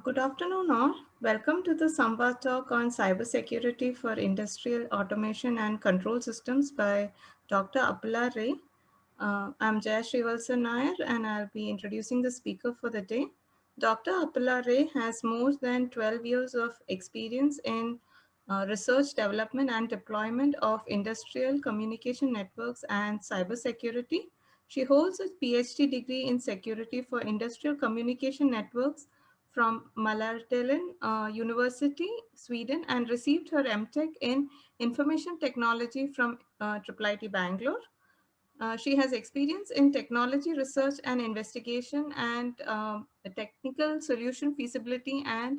Good afternoon, all. Welcome to the Samvad talk on cybersecurity for industrial automation and control systems by Dr. Appala Ray. I'm Jaya Srivalsan Nair, and I'll be introducing the speaker for the day. Dr. Appala Ray has more than 12 years of experience in research, development, and deployment of industrial communication networks and cybersecurity. She holds a PhD degree in security for industrial communication networks from Mälardalen University, Sweden, and received her MTech in Information Technology from IIIT Bangalore. She has experience in technology research and investigation and technical solution feasibility and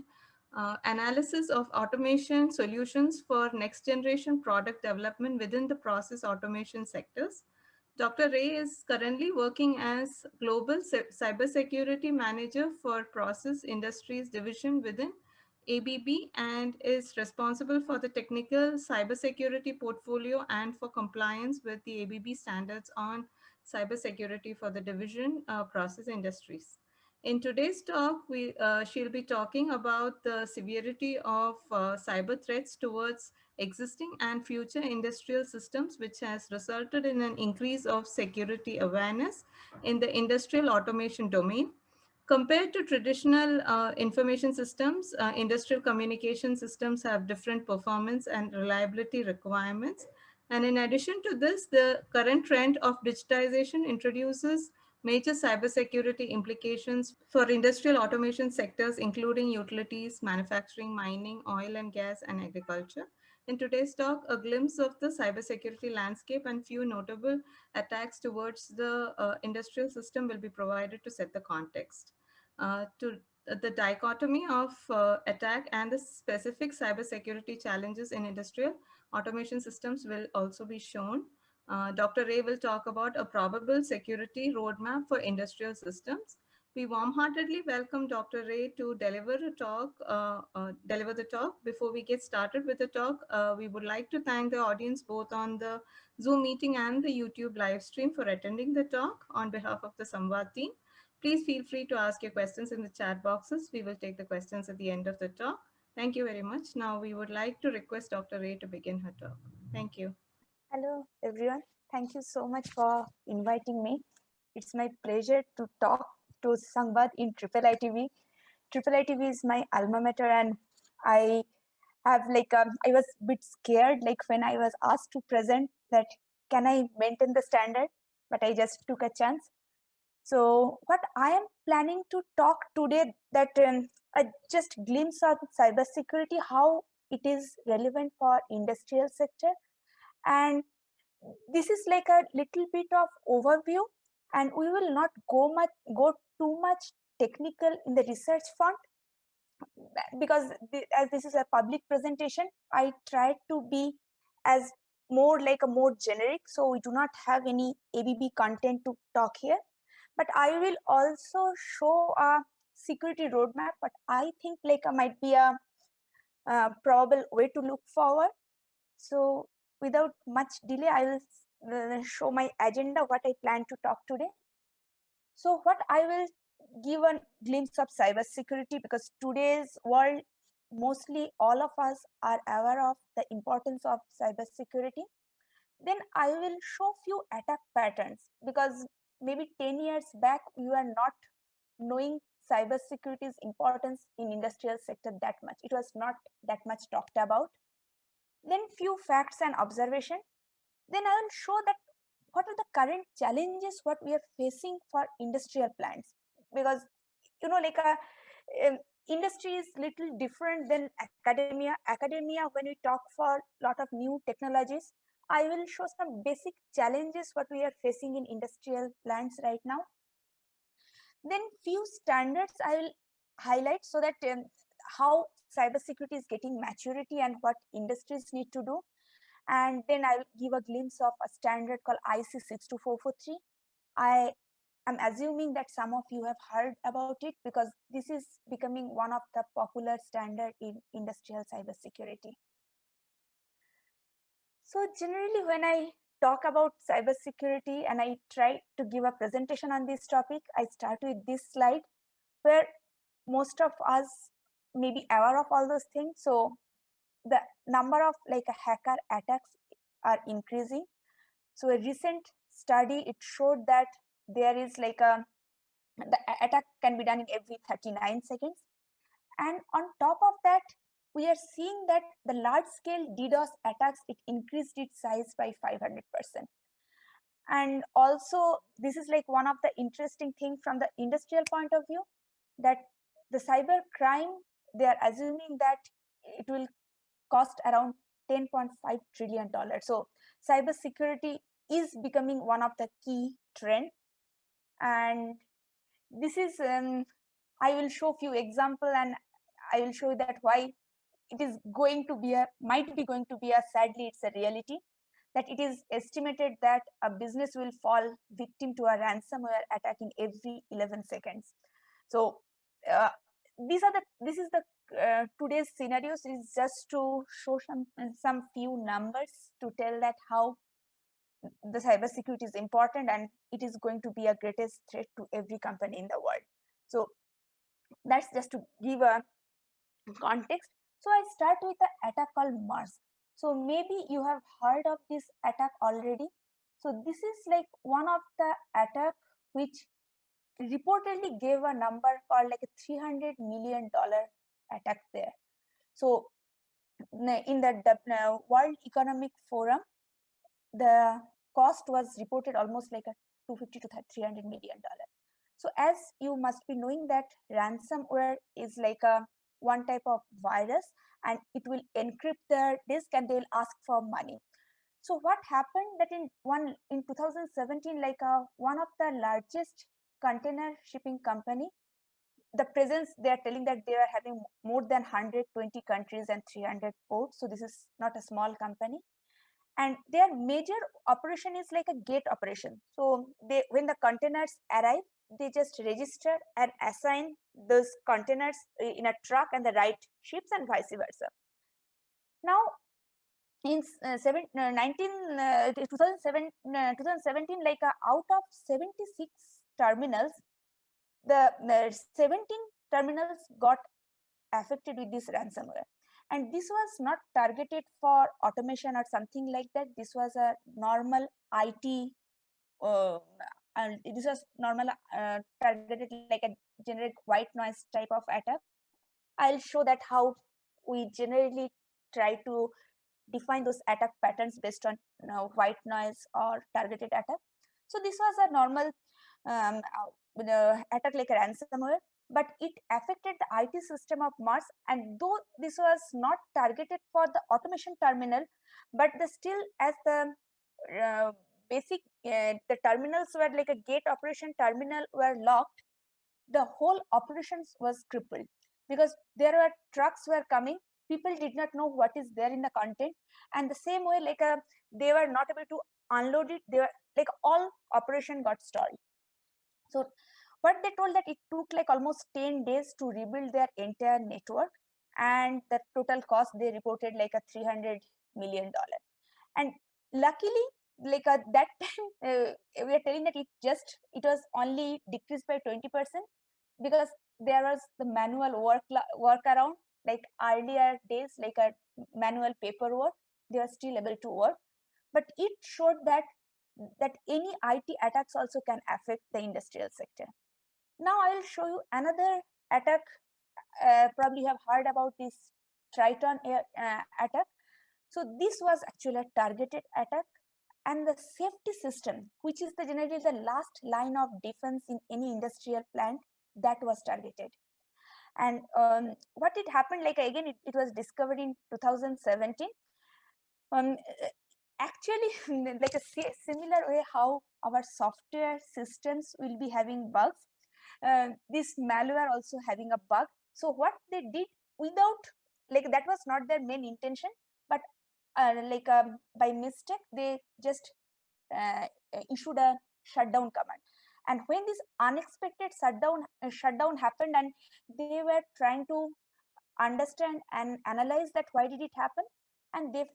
analysis of automation solutions for next generation product development within the process automation sectors. Dr. Ray is currently working as Global Cybersecurity Manager for Process Industries Division within ABB and is responsible for the technical cybersecurity portfolio and for compliance with the ABB standards on cybersecurity for the division process industries. In today's talk, she'll be talking about the severity of cyber threats towards existing and future industrial systems, which has resulted in an increase of security awareness in the industrial automation domain. Compared to traditional information systems, industrial communication systems have different performance and reliability requirements. And in addition to this, the current trend of digitization introduces major cybersecurity implications for industrial automation sectors, including utilities, manufacturing, mining, oil and gas, and agriculture. In today's talk, a glimpse of the cybersecurity landscape and few notable attacks towards the industrial system will be provided to set the context. To the dichotomy of attack and the specific cybersecurity challenges in industrial automation systems will also be shown. Dr. Ray will talk about a probable security roadmap for industrial systems. We warm-heartedly welcome Dr. Ray to deliver the talk. Before we get started with the talk, we would like to thank the audience both on the Zoom meeting and the YouTube live stream for attending the talk on behalf of the Samvad team. Please feel free to ask your questions in the chat boxes. We will take the questions at the end of the talk. Thank you very much. Now we would like to request Dr. Ray to begin her talk. Thank you. Hello, everyone. Thank you so much for inviting me. It's my pleasure to talk to Samvad in IIITV. IIITV is my alma mater, and I have I was a bit scared when I was asked to present that can I maintain the standard, but I just took a chance. So what I am planning to talk today, that a just glimpse of cybersecurity, how it is relevant for industrial sector, and this is like a little bit of overview, and we will not go too much technical in the research front, because as this is a public presentation, I tried to be as more generic, so we do not have any ABB content to talk here. But I will also show a security roadmap, but I think might be a probable way to look forward. So without much delay, I will show my agenda, what I plan to talk today. So what I will give a glimpse of cybersecurity, because today's world, mostly all of us are aware of the importance of cybersecurity. Then I will show few attack patterns, because maybe 10 years back, we were not knowing cybersecurity's importance in industrial sector that much. It was not that much talked about. Then few facts and observation. Then I will show that what are the current challenges what we are facing for industrial plants, because industry is little different than academia. When we talk for lot of new technologies, I will show some basic challenges what we are facing in industrial plants right now. Then few standards I will highlight, so that how cybersecurity is getting maturity and what industries need to do. And then I will give a glimpse of a standard called IEC 62443. I am assuming that some of you have heard about it, because this is becoming one of the popular standard in industrial cybersecurity. So generally, when I talk about cybersecurity and I try to give a presentation on this topic, I start with this slide, where most of us maybe aware of all those things. So the number of like a hacker attacks are increasing. So a recent study, it showed that there is like the attack can be done in every 39 seconds. And on top of that, we are seeing that the large scale DDoS attacks, it increased its size by 500%. And also, this is like one of the interesting things from the industrial point of view, that the cyber crime, they are assuming that it will cost around $10.5 trillion. So cybersecurity is becoming one of the key trend. And this is, I will show few example, and I will show that why it is going to be might be going to be sadly, it's a reality, that it is estimated that a business will fall victim to a ransomware attack in every 11 seconds. So uh, this is the today's scenarios is just to show some few numbers to tell that how the cybersecurity is important, and it is going to be a greatest threat to every company in the world. So that's just to give a context. So I start with the attack called Mars. So maybe you have heard of this attack already. So this is like one of the attack which reportedly gave a number called like a $300 million attack there. So in the World Economic Forum, the cost was reported almost like a 250 to 300 million dollar. So as you must be knowing that ransomware is like a one type of virus, and it will encrypt the disk and they will ask for money. So what happened that in 2017, like one of the largest container shipping company, the presence, they are telling that they are having more than 120 countries and 300 ports. So this is not a small company, and their major operation is like a gate operation. So they, when the containers arrive, they just register and assign those containers in a truck and the right ships and vice versa. Now in 2017, like out of 76 terminals, the 17 terminals got affected with this ransomware. And this was not targeted for automation or something like that. This was a normal IT, and this was normal targeted like a generic white noise type of attack. I'll show that how we generally try to define those attack patterns based on white noise or targeted attack. So this was a normal attack like a ransomware, but it affected the IT system of Mars. And though this was not targeted for the automation terminal, but still as the basic, the terminals were like a gate operation terminal were locked, the whole operations was crippled, because there were trucks were coming, people did not know what is there in the content, and the same way like they were not able to unload it, they were like all operation got stalled. So what they told that it took like almost 10 days to rebuild their entire network, and the total cost they reported like a $300 million. And luckily, like that time, we are telling that it was only decreased by 20%, because there was the manual workaround, like earlier days, like a manual paperwork, they were still able to work. But it showed that any IT attacks also can affect the industrial sector. Now I will show you another attack. Probably you have heard about this Triton attack. So this was actually a targeted attack, and the safety system, which is the generally the last line of defense in any industrial plant, that was targeted. And what it happened, like again, it was discovered in 2017. Um, actually, like a similar way how our software systems will be having bugs, this malware also having a bug. So what they did, without, like that was not their main intention, but by mistake they just uh, issued a shutdown command. And when this unexpected shutdown happened, and they were trying to understand and analyze that why did it happen, and they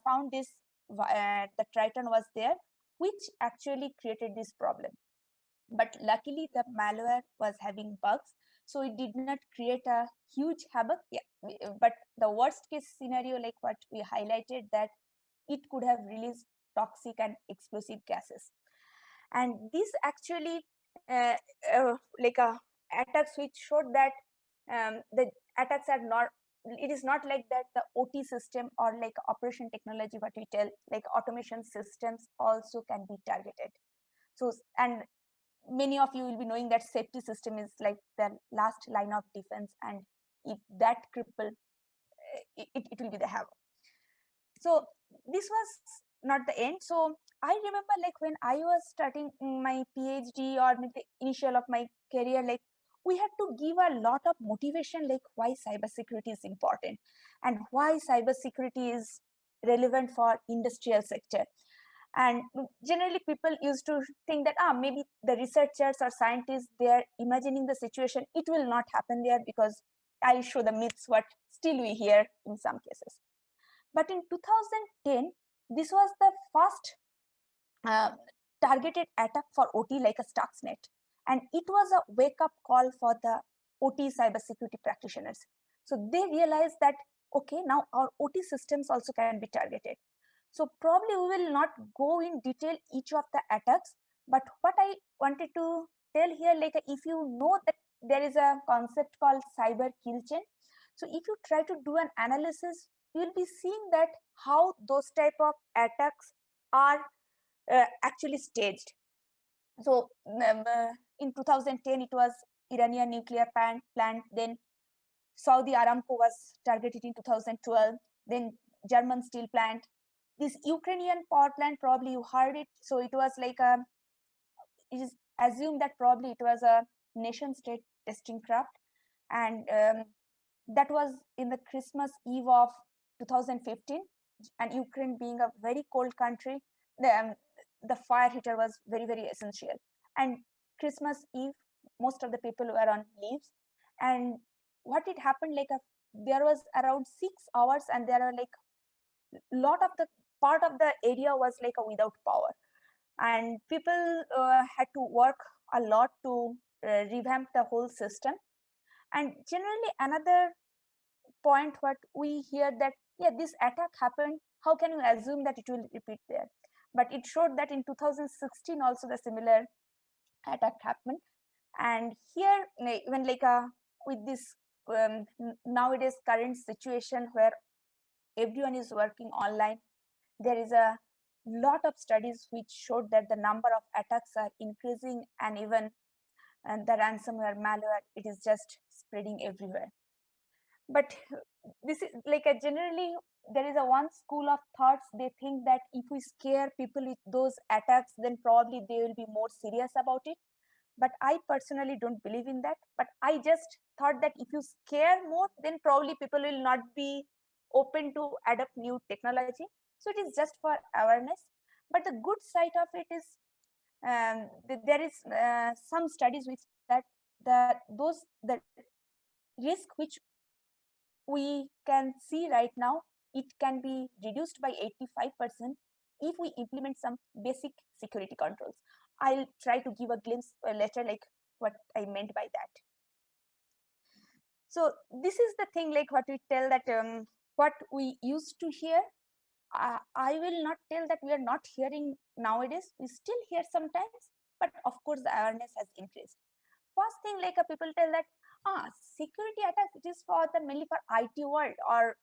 found this the Triton was there, which actually created this problem. But luckily the malware was having bugs, so it did not create a huge havoc. But the worst case scenario, like what we highlighted, that it could have released toxic and explosive gases. And this actually like a attacks which showed that the attacks are not, it is not like that the OT system or like operation technology, what we tell, like automation systems also can be targeted. So, and many of you will be knowing that safety system is like the last line of defense, and if that cripple, it will be the havoc. So this was not the end. So I remember, like when I was starting my PhD or the initial of my career, like we had to give a lot of motivation, like why cybersecurity is important and why cybersecurity is relevant for industrial sector. And generally people used to think that maybe the researchers or scientists, they are imagining the situation, it will not happen there, because I'll show the myths what still we hear in some cases. But in 2010, this was the first uh, targeted attack for OT, like a Stuxnet. And it was a wake-up call for the OT cybersecurity practitioners. So they realized that, okay, now our OT systems also can be targeted. So probably we will not go in detail each of the attacks, but what I wanted to tell here, like if you know that there is a concept called cyber kill chain. So if you try to do an analysis, you will be seeing that how those type of attacks are actually staged. So in 2010, it was Iranian nuclear plant, then Saudi Aramco was targeted in 2012, then German steel plant. This Ukrainian power plant, probably you heard it. So it was like it is assumed that probably it was a nation state testing craft. And that was in the Christmas Eve of 2015. And Ukraine being a very cold country, the fire heater was very, very essential. And Christmas Eve, most of the people were on leaves. And what it happened, like there was around 6 hours, and there are like lot of the part of the area was like without power, and people had to work a lot to revamp the whole system. And generally another point what we hear that, yeah, this attack happened, how can you assume that it will repeat there? But it showed that in 2016 also the similar attack happened. And here, even like with this nowadays current situation where everyone is working online, there is a lot of studies which showed that the number of attacks are increasing, and even the ransomware malware, it is just spreading everywhere. But this is like a generally, there is a one school of thoughts, they think that if we scare people with those attacks, then probably they will be more serious about it. But I personally don't believe in that. But I just thought that if you scare more, then probably people will not be open to adopt new technology. So it is just for awareness. But the good side of it is there is some studies which that the risk which we can see right now, it can be reduced by 85% if we implement some basic security controls. I'll try to give a glimpse later, like what I meant by that. So this is the thing, like what we tell that what we used to hear, I will not tell that we are not hearing nowadays. We still hear sometimes, but of course the awareness has increased. First thing, like people tell that security attacks, it is for the mainly for IT world, or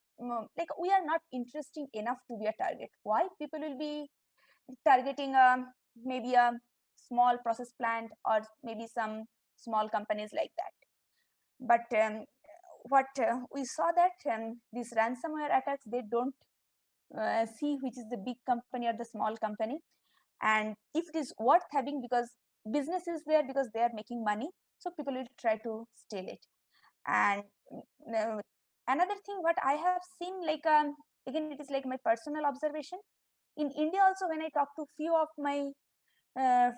like we are not interesting enough to be a target. Why people will be targeting maybe a small process plant or maybe some small companies like that? But what we saw that these ransomware attacks, they don't see which is the big company or the small company, and if it is worth having, because business is there because they are making money, so people will try to steal it. And uh, another thing what I have seen, like again, it is like my personal observation in India also, when I talk to few of my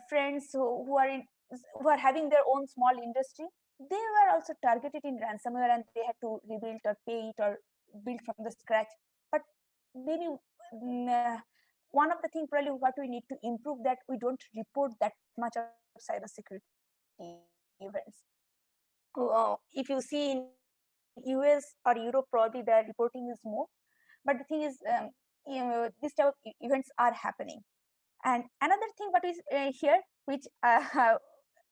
friends who are having their own small industry, they were also targeted in ransomware, and they had to rebuild or pay it or build from the scratch. But maybe one of the things probably what we need to improve, that we don't report that much of cybersecurity events. if you see in US or Europe, probably the reporting is more. But the thing is, this type of events are happening. And another thing what is here, which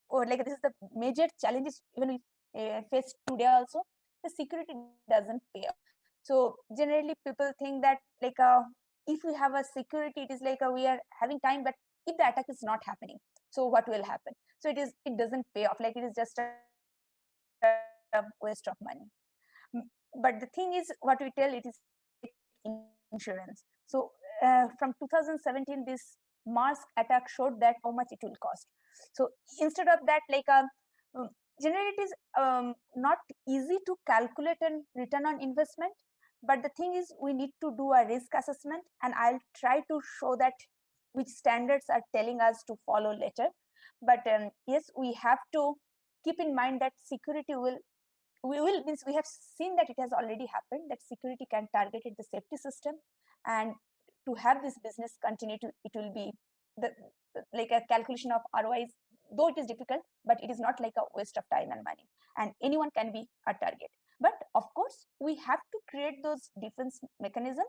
or like this is the major challenges even we face today also, the security doesn't pay off. So generally people think that like if we have a security, it is like we are having time, but if the attack is not happening, so what will happen? So it doesn't pay off, like it is just a waste of money. But the thing is, what we tell, it is insurance. So from 2017, this Mars attack showed that how much it will cost. So instead of that, like generally it is not easy to calculate a return on investment. But the thing is, we need to do a risk assessment, and I'll try to show that which standards are telling us to follow later. But yes, we have to keep in mind that security will means we have seen that it has already happened, that security can target the safety system. And to have this business continue to, it will be the like a calculation of ROIs, though it is difficult, but it is not like a waste of time and money, and anyone can be a target. But of course, we have to create those defense mechanisms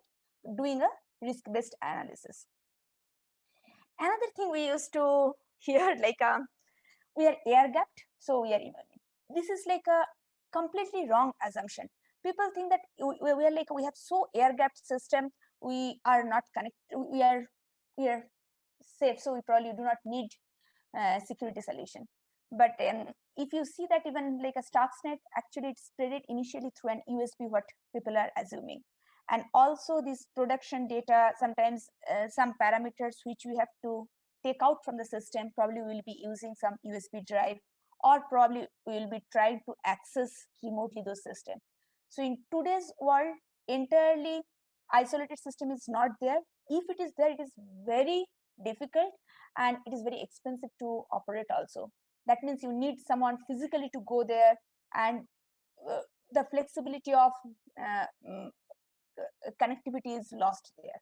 doing a risk-based analysis. Another thing we used to hear, like we are air gapped, so we are immune. This is like a completely wrong assumption. People think that we are like, we have so air gapped system, we are not connected, we are safe, so we probably do not need security solution. But if you see that even like a Stuxnet, actually it's spread initially through an USB, what people are assuming. And also this production data, sometimes some parameters which we have to take out from the system, probably we'll be using some USB drive, or probably we'll be trying to access remotely those systems. So in today's world, entirely isolated system is not there. If it is there, it is very difficult and it is very expensive to operate also. That means you need someone physically to go there, and the flexibility of connectivity is lost there.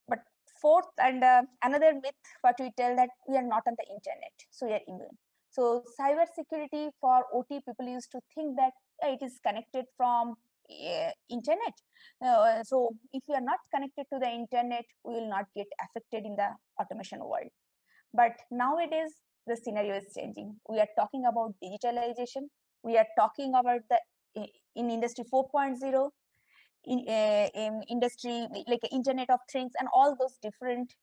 But fourth, and another myth what we tell, that we are not on the internet, so we are immune. So cyber security for OT, people used to think that it is connected from internet. So if we are not connected to the internet, we will not get affected in the automation world. But nowadays, the scenario is changing. We are talking about digitalization. We are talking about the in industry 4.0, in industry like Internet of Things and all those different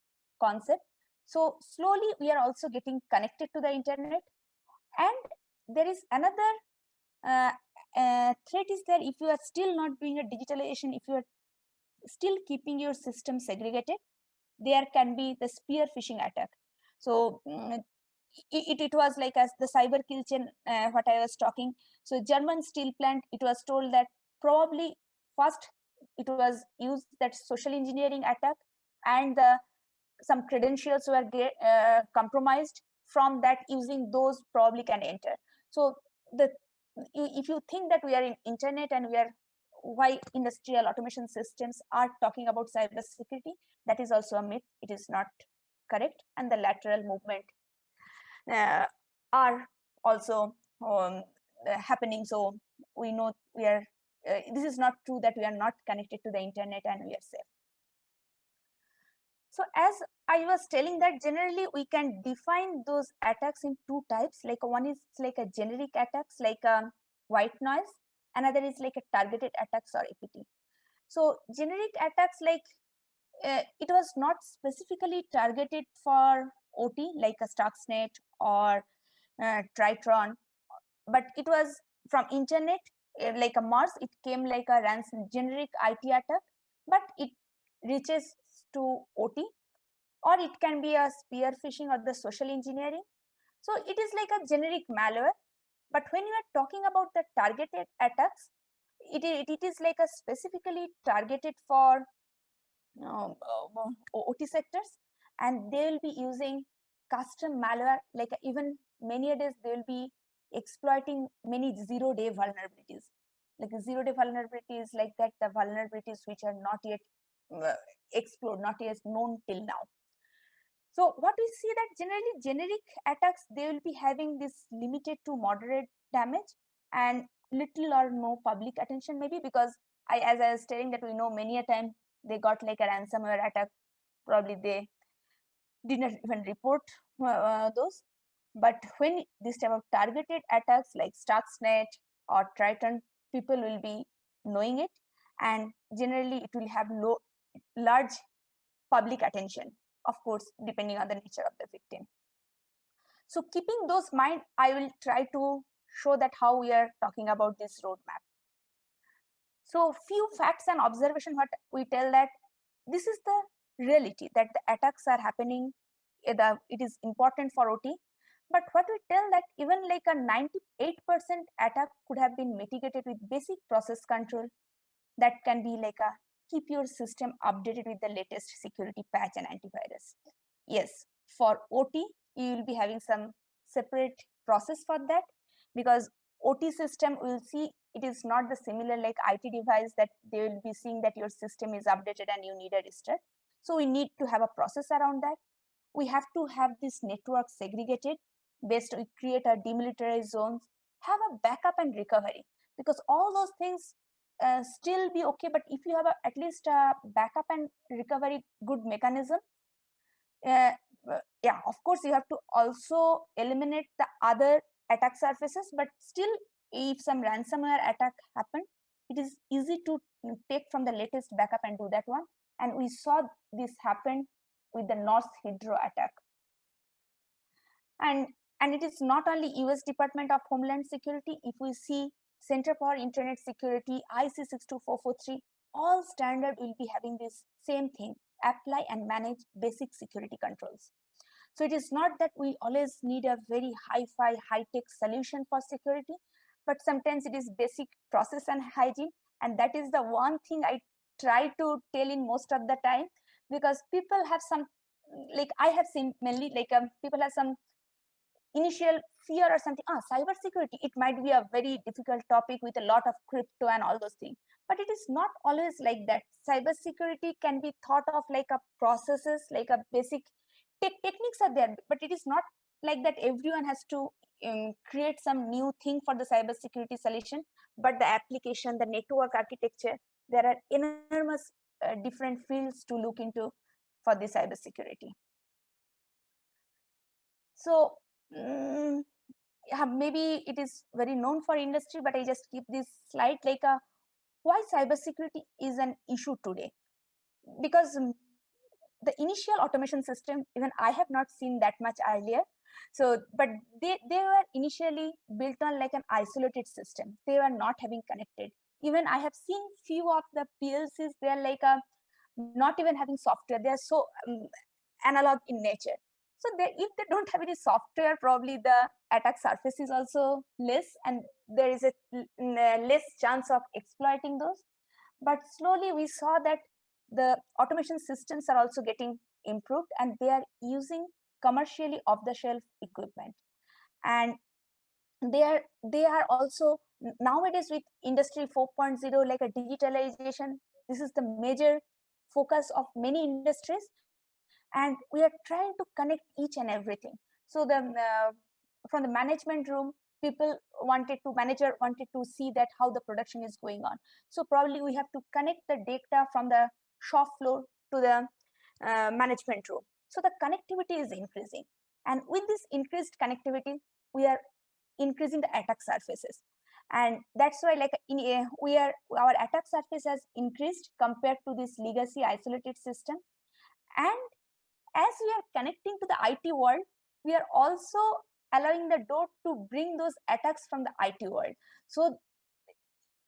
concepts. So slowly we are also getting connected to the internet. And there is another threat is there. If you are still not doing a digitalization, if you are still keeping your system segregated, there can be the spear phishing attack. So it was like as the cyber kill chain, what I was talking. So German steel plant, it was told that probably first it was used that social engineering attack, and some credentials were compromised. From that, using those probably can enter. So the if you think that we are in internet and we are, why industrial automation systems are talking about cyber security, that is also a myth. It is not correct. And the lateral movement are also happening. So we know we are this is not true that we are not connected to the internet and we are safe. So as I was telling, that generally we can define those attacks in two types. Like one is like a generic attacks, like white noise. Another is like a targeted attacks, or APT. So generic attacks, like it was not specifically targeted for OT, like a Stuxnet or Tritron, but it was from internet, like a Mars. It came like a ransom generic IT attack, but it reaches to OT, or it can be a spear phishing or the social engineering. So it is like a generic malware. But when you are talking about the targeted attacks, it is like a specifically targeted for OT sectors, and they will be using custom malware. Like even many a days they will be exploiting many zero-day vulnerabilities. Like zero-day vulnerabilities, like that the vulnerabilities which are not yet explored, not yet known till now. So what we see that generally generic attacks, they will be having this limited to moderate damage and little or no public attention, maybe because as I was telling that we know many a time they got like a ransomware attack, probably they did not even report those. But when this type of targeted attacks like Stuxnet or Triton, people will be knowing it, and generally it will have large public attention, of course, depending on the nature of the victim. So keeping those in mind, I will try to show that how we are talking about this roadmap. So few facts and observation, what we tell that this is the reality that the attacks are happening. It is important for OT, but what we tell that even like a 98% attack could have been mitigated with basic process control that can be like a keep your system updated with the latest security patch and antivirus. Yes, for OT, you will be having some separate process for that, because OT system will see it is not the similar like IT device that they will be seeing that your system is updated and you need a restart. So we need to have a process around that. We have to have this network segregated based, we create a demilitarized zones, have a backup and recovery, because all those things still be okay, but if you have at least a backup and recovery good mechanism, uh, yeah, of course you have to also eliminate the other attack surfaces, but still if some ransomware attack happened, it is easy to take from the latest backup and do that one. And we saw this happen with the North Hydro attack. And it is not only US Department of Homeland Security. If we see Center for Internet Security, IC 62443, all standard will be having this same thing: apply and manage basic security controls. So it is not that we always need a very hi-fi, high-tech solution for security, but sometimes it is basic process and hygiene. And that is the one thing I try to tell in most of the time, because people have some, like I have seen mainly like people have some initial fear or something. Cyber security, it might be a very difficult topic with a lot of crypto and all those things, but it is not always like that. Cyber security can be thought of like a processes, like a basic techniques are there, but it is not like that everyone has to create some new thing for the cyber security solution. But the application, the network architecture, there are enormous different fields to look into for the cyber security. So maybe it is very known for industry, but I just keep this slide like why cybersecurity is an issue today. Because the initial automation system, even I have not seen that much earlier. So, but they were initially built on like an isolated system. They were not having connected. Even I have seen few of the PLCs, they are like not even having software. They are so analog in nature. So if they don't have any software, probably the attack surface is also less, and there is a less chance of exploiting those. But slowly we saw that the automation systems are also getting improved, and they are using commercially off-the-shelf equipment. And they are also nowadays with industry 4.0, like a digitalization, this is the major focus of many industries, and we are trying to connect each and everything. So the from the management room, people wanted to manager wanted to see that how the production is going on. So probably we have to connect the data from the shop floor to the management room. So the connectivity is increasing, and with this increased connectivity, we are increasing the attack surfaces. And that's why like our attack surface has increased compared to this legacy isolated system. And as we are connecting to the IT world, we are also allowing the door to bring those attacks from the IT world. So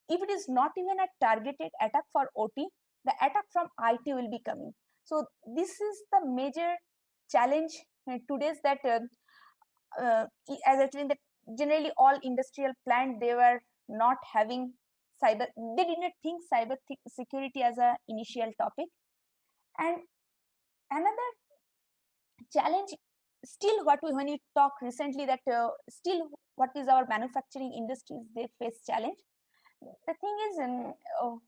if it is not even a targeted attack for OT, the attack from IT will be coming. So this is the major challenge today's, that as I told, that generally all industrial plant, they were not having cyber, they did not think cyber security as a initial topic. And another challenge still, what we when you talk recently, that still what is our manufacturing industries, they face challenge. The thing is,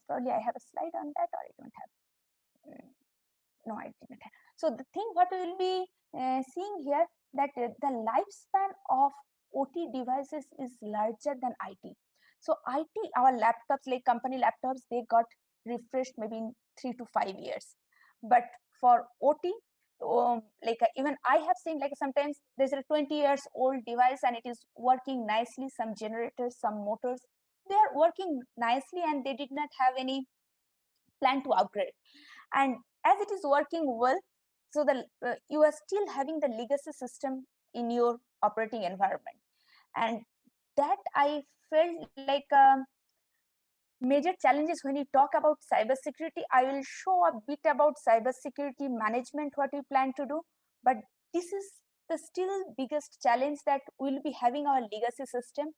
probably I have a slide on that, or I don't have. No, I didn't have. So the thing what we will be seeing here, that the lifespan of OT devices is larger than IT. So IT, our laptops, like company laptops, they got refreshed maybe in 3 to 5 years. But for OT, even I have seen, like, sometimes there's a 20 years old device and it is working nicely. Some generators, some motors, they are working nicely and they did not have any plan to upgrade. And as it is working well, so the you are still having the legacy system in your operating environment. And that I felt like major challenges when you talk about cybersecurity. I will show a bit about cybersecurity management, what we plan to do, but this is the still biggest challenge, that we'll be having our legacy system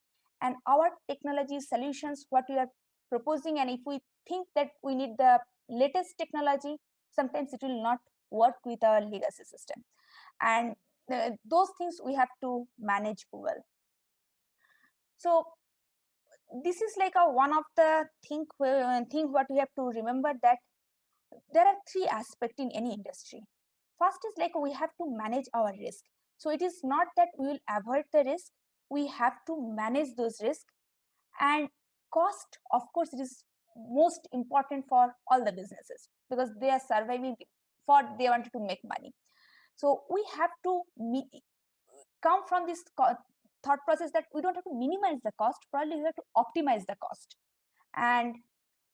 and our technology solutions, what we are proposing. And if we think that we need the latest technology, sometimes it will not work with our legacy system. And those things we have to manage well. So this is like a one of the thing what we have to remember, that there are three aspects in any industry. First is like we have to manage our risk. So it is not that we will avoid the risk, we have to manage those risks. And cost, of course, it is most important for all the businesses, because they are surviving, for they wanted to make money. So we have to come from this thought process that we don't have to minimize the cost, probably we have to optimize the cost. And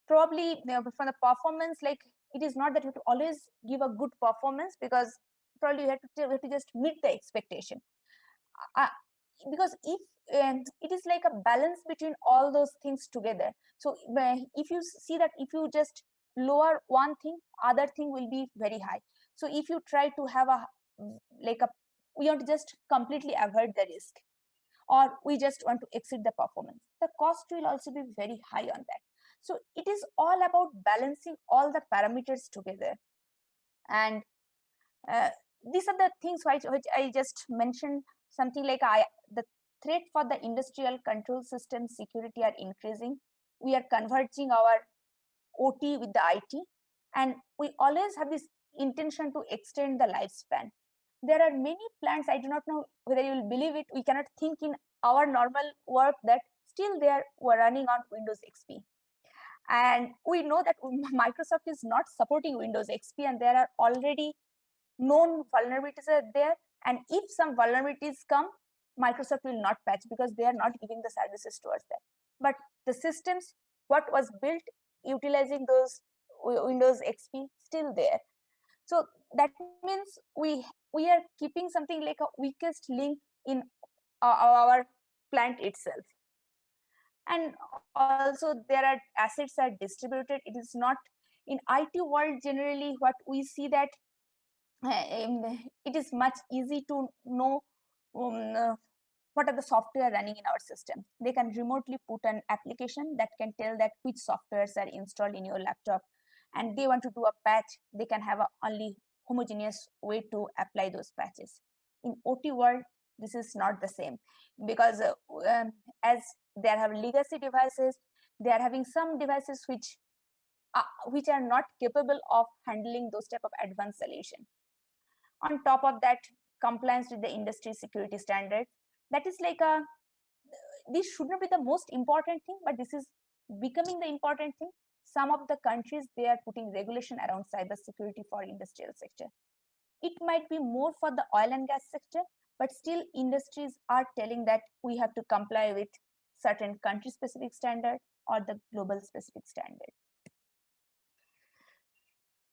probably from the performance, like, it is not that you have to always give a good performance, because probably you have to just meet the expectation. Because if it is like a balance between all those things together. So if you see that if you just lower one thing, other thing will be very high. So if you try to have a we want to just completely avoid the risk, or we just want to exceed the performance, the cost will also be very high on that. So it is all about balancing all the parameters together. And these are the things which I just mentioned. Something like the threat for the industrial control system security are increasing. We are converging our OT with the IT, and we always have this intention to extend the lifespan. There are many plants, I do not know whether you will believe it, we cannot think in our normal work that still they are running on Windows XP. And we know that Microsoft is not supporting Windows XP, and there are already known vulnerabilities are there. And if some vulnerabilities come, Microsoft will not patch, because they are not giving the services towards that. But the systems, what was built utilizing those Windows XP, still there. So that means we are keeping something like a weakest link in our plant itself. And also there are assets are distributed. It is not in IT world. Generally what we see that it is much easy to know what are the software running in our system. They can remotely put an application that can tell that which softwares are installed in your laptop, and they want to do a patch, they can have a only homogeneous way to apply those patches. In OT world, this is not the same, because as they have legacy devices, they are having some devices which are not capable of handling those type of advanced solution. On top of that, compliance with the industry security standards, that is like this should not be the most important thing, but this is becoming the important thing. Some of the countries, they are putting regulation around cyber security for industrial sector. It might be more for the oil and gas sector, but still industries are telling that we have to comply with certain country specific standard or the global specific standard.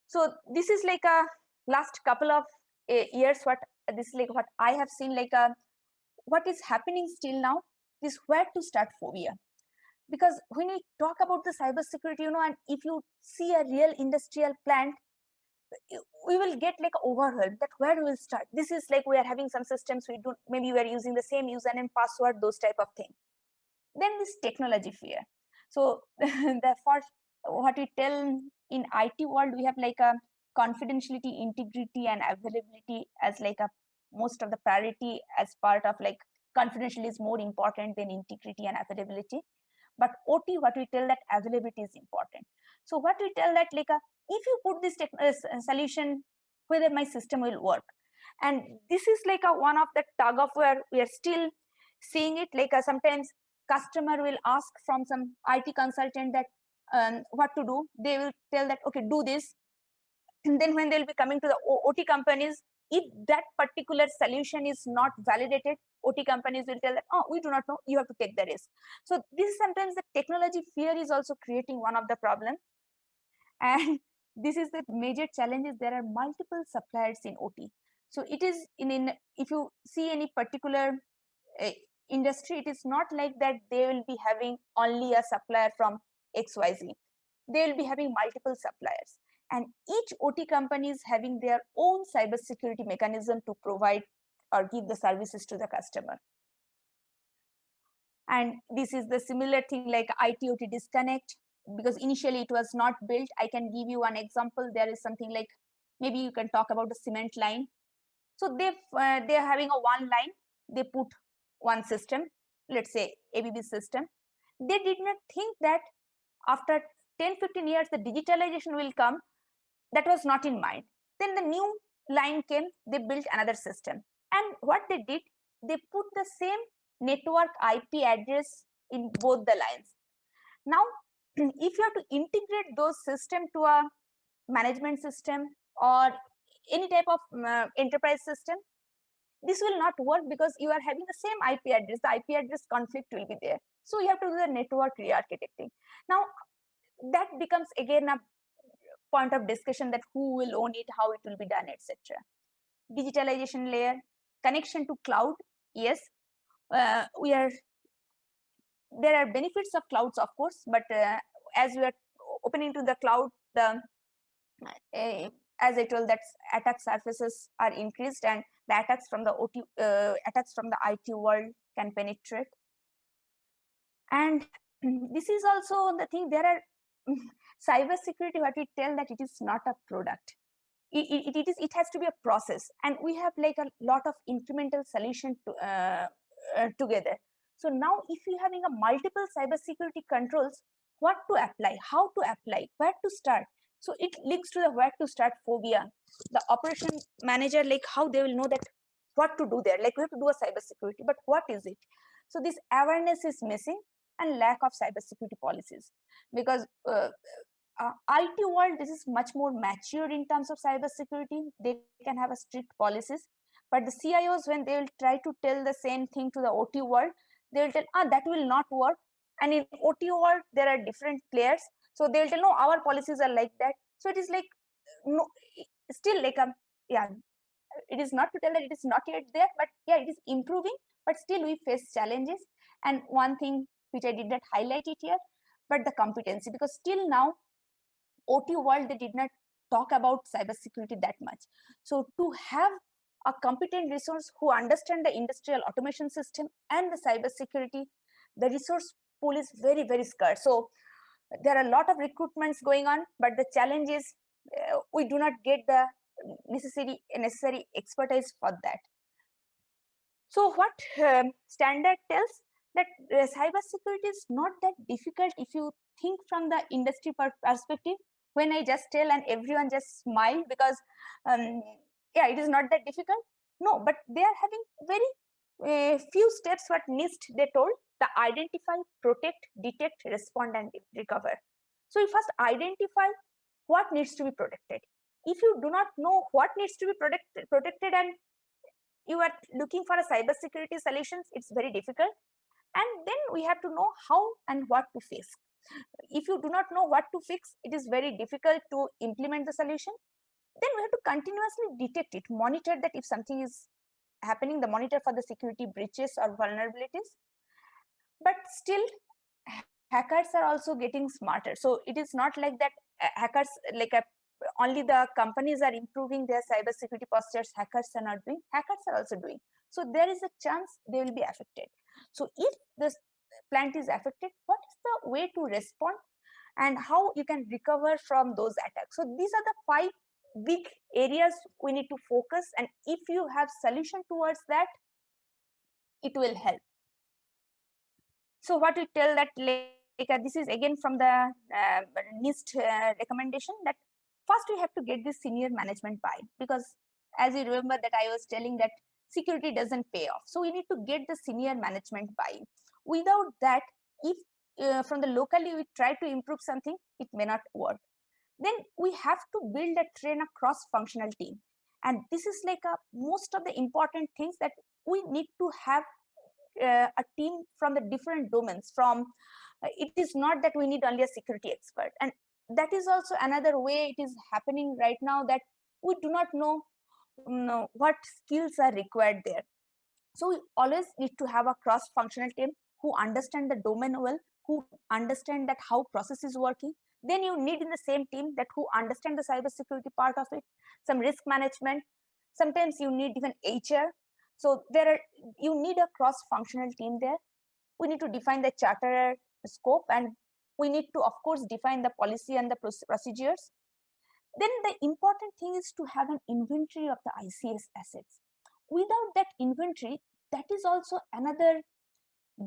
So this is like a last couple of years, what this is like what I have seen, like what is happening still now is where to start phobia. Because when we talk about the cybersecurity, and if you see a real industrial plant, we will get like overwhelmed that where we will start. This is like we are having some systems, we don't, maybe we are using the same username, password, those type of thing. Then this technology fear. So the first, what we tell in IT world, we have like a confidentiality, integrity, and availability as like a most of the priority, as part of like confidentiality is more important than integrity and availability. But OT, what we tell that availability is important. So what we tell that like if you put this solution whether my system will work. And this is like a one of the tug of war. We are still seeing it, like sometimes customer will ask from some IT consultant that what to do. They will tell that, okay, do this. And then when they'll be coming to the OT companies, if that particular solution is not validated, OT companies will tell that, oh, we do not know, you have to take the risk. So this is sometimes the technology fear is also creating one of the problem. And this is the major challenges. There are multiple suppliers in OT. So it is in if you see any particular industry, it is not like that they will be having only a supplier from XYZ. They will be having multiple suppliers. And each OT company is having their own cybersecurity mechanism to provide or give the services to the customer. And this is the similar thing like IT-OT disconnect, because initially it was not built. I can give you one example. There is something like, maybe you can talk about the cement line. So they're having a one line, they put one system, let's say ABB system. They did not think that after 10-15 years the digitalization will come. That was not in mind. Then the new line came, they built another system. And what they did, they put the same network IP address in both the lines. Now, if you have to integrate those systems to a management system or any type of enterprise system, this will not work because you are having the same IP address. The IP address conflict will be there. So you have to do the network re-architecting. Now, that becomes again a point of discussion that who will own it, how it will be done, etc. Digitalization layer, connection to cloud. Yes, there are benefits of clouds, of course, but as we are opening to the cloud, as I told, that attack surfaces are increased and the attacks from the OT, attacks from the IT world can penetrate. And this is also the thing. There are cybersecurity, what we tell that it is not a product. It has to be a process, and we have like a lot of incremental solution to, together. So now if you're having a multiple cybersecurity controls, what to apply, how to apply, where to start. So it links to the where to start phobia. The operation manager, like how they will know that what to do there. Like we have to do a cybersecurity, but what is it? So this awareness is missing, and lack of cybersecurity policies, because IT world, this is much more mature in terms of cybersecurity. They can have a strict policies, but the CIOs, when they will try to tell the same thing to the OT world, they will tell, that will not work. And in OT world, there are different players, so they will tell, no, our policies are like that. So it is like, no, still like yeah, it is not to tell that it is not yet there, but yeah, it is improving, but still we face challenges. And one thing which I did not highlight it here, but the competency, because still now OT world, they did not talk about cybersecurity that much. So to have a competent resource who understand the industrial automation system and the cybersecurity, the resource pool is very, very scarce. So there are a lot of recruitments going on, but the challenge is we do not get the necessary expertise for that. So what standard tells that cybersecurity is not that difficult if you think from the industry perspective. When I just tell and everyone just smile because yeah, it is not that difficult. No, but they are having very few steps what NIST they told: the identify, protect, detect, respond, and recover. So you first identify what needs to be protected. If you do not know what needs to be protected and you are looking for a cybersecurity solutions, it's very difficult. And then we have to know how and what to fix. If you do not know what to fix, it is very difficult to implement the solution. Then we have to continuously detect it, monitor that if something is happening, the monitor for the security breaches or vulnerabilities. But still, hackers are also getting smarter. So it is not like that hackers, like only the companies are improving their cybersecurity postures, hackers are not doing, hackers are also doing. So there is a chance they will be affected. So if this plant is affected, what is the way to respond and how you can recover from those attacks? So these are the 5 big areas we need to focus, and if you have solution towards that, it will help. So what we tell that, like this is again from the NIST recommendation, that first we have to get this senior management buy-in, because as you remember that I was telling that security doesn't pay off. So we need to get the senior management buy-in. Without that, if from the locally we try to improve something, it may not work. Then we have to build a train a cross-functional team. And this is like most of the important things that we need to have a team from the different domains. From it is not that we need only a security expert, and that is also another way it is happening right now, that we do not know what skills are required there. So we always need to have a cross-functional team who understand the domain well, who understand that how process is working. Then you need in the same team that who understand the cybersecurity part of it, some risk management. Sometimes you need even HR. So you need a cross-functional team there. We need to define the charter scope, and we need to, of course, define the policy and the procedures. Then the important thing is to have an inventory of the ICS assets. Without that inventory, that is also another